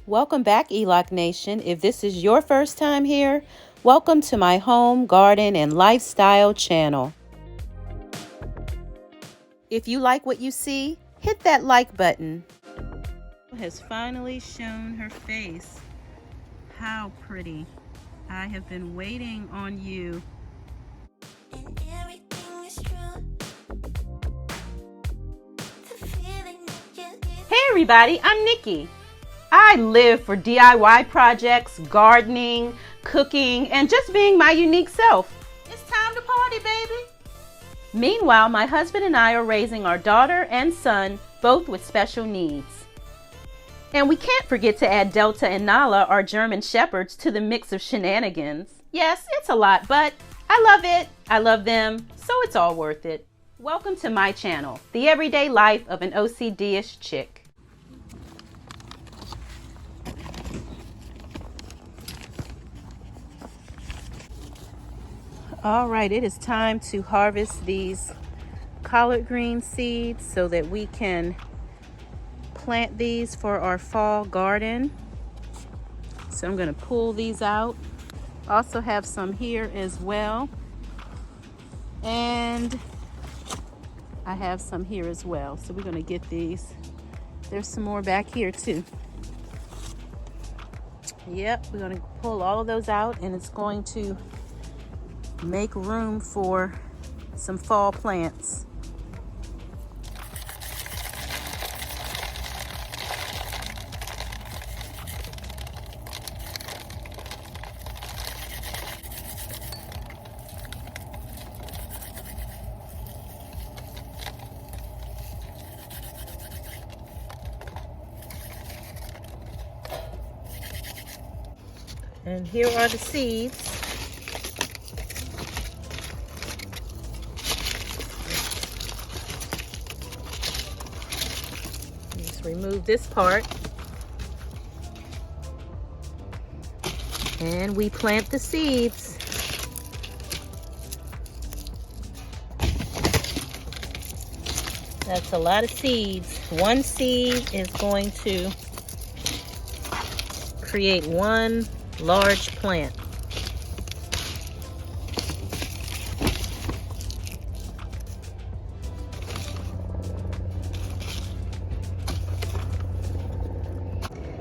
Welcome back, ELOC Nation. If this is your first time here, welcome to my home, garden, and lifestyle channel. If you like what you see, hit that like button. Has finally shown her face. How pretty. I have been waiting on you. Hey everybody, I'm Nikki. I live for DIY projects, gardening, cooking, and just being my unique self. It's time to party, baby. Meanwhile, my husband and I are raising our daughter and son, both with special needs. And we can't forget to add Delta and Nala, our German shepherds, to the mix of shenanigans. Yes, it's a lot, but I love it. I love them, so it's all worth it. Welcome to my channel, the everyday life of an OCD-ish chick. All right, it is time to harvest these collard green seeds so that we can plant these for our fall garden. So I'm going to pull these out. Also have some here as well. And I have some here as well. So we're going to get these. There's some more back here too. Yep, we're going to pull all of those out, and it's going to make room for some fall plants. And here are the seeds. Just remove this part. And we plant the seeds. That's a lot of seeds. One seed is going to create one large plant.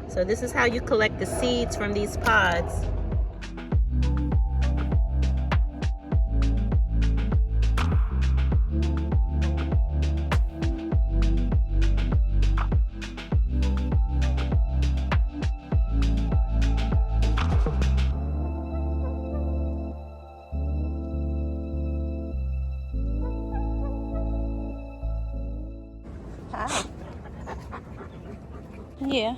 So this is how you collect the seeds from these pods. Hi. Yeah.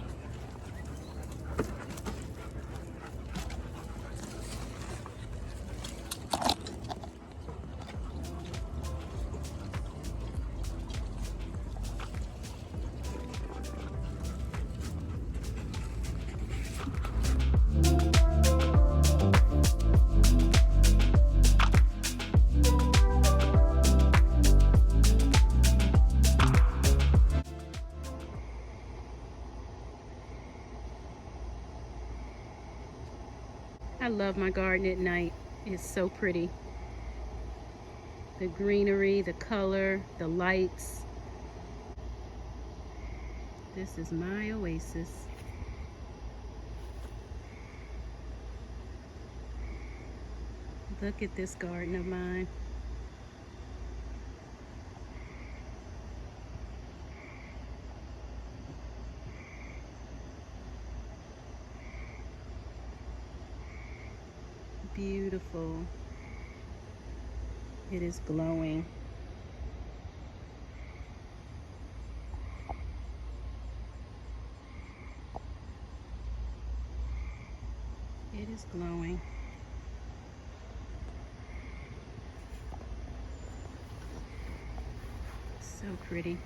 I love my garden at night. It's so pretty. The greenery, the color, the lights. This is my oasis. Look at this garden of mine. Beautiful. It is glowing. It is glowing. So pretty.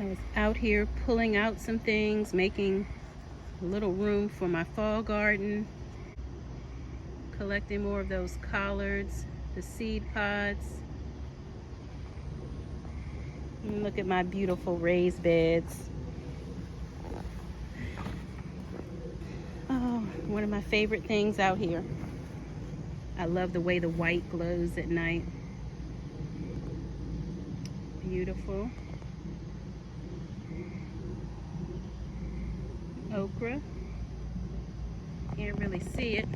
I was out here pulling out some things, making a little room for my fall garden, collecting more of those collards, the seed pods. And look at my beautiful raised beds. Oh, one of my favorite things out here. I love the way the white glows at night. Beautiful. Okra. Can't really see it.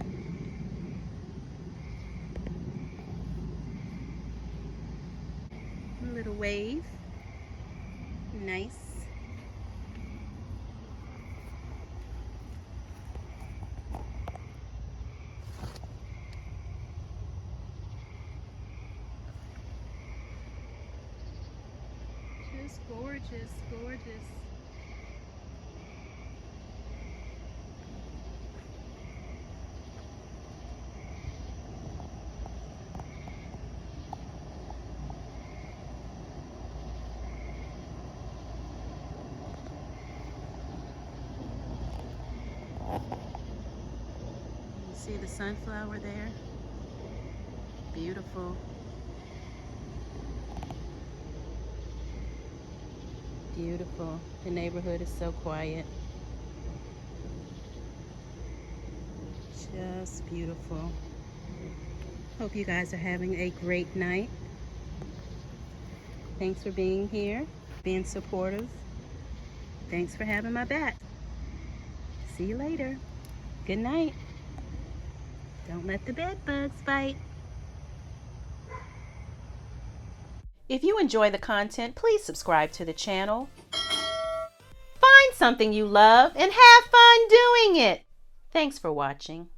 A little wave. Nice. Just gorgeous, gorgeous. You see the sunflower there? Beautiful. Beautiful. The neighborhood is so quiet. Just beautiful. Hope you guys are having a great night. Thanks for being here, being supportive. Thanks for having my back. See you later. Good night. Don't let the bed bugs bite. If you enjoy the content, please subscribe to the channel. Find something you love and have fun doing it. Thanks for watching.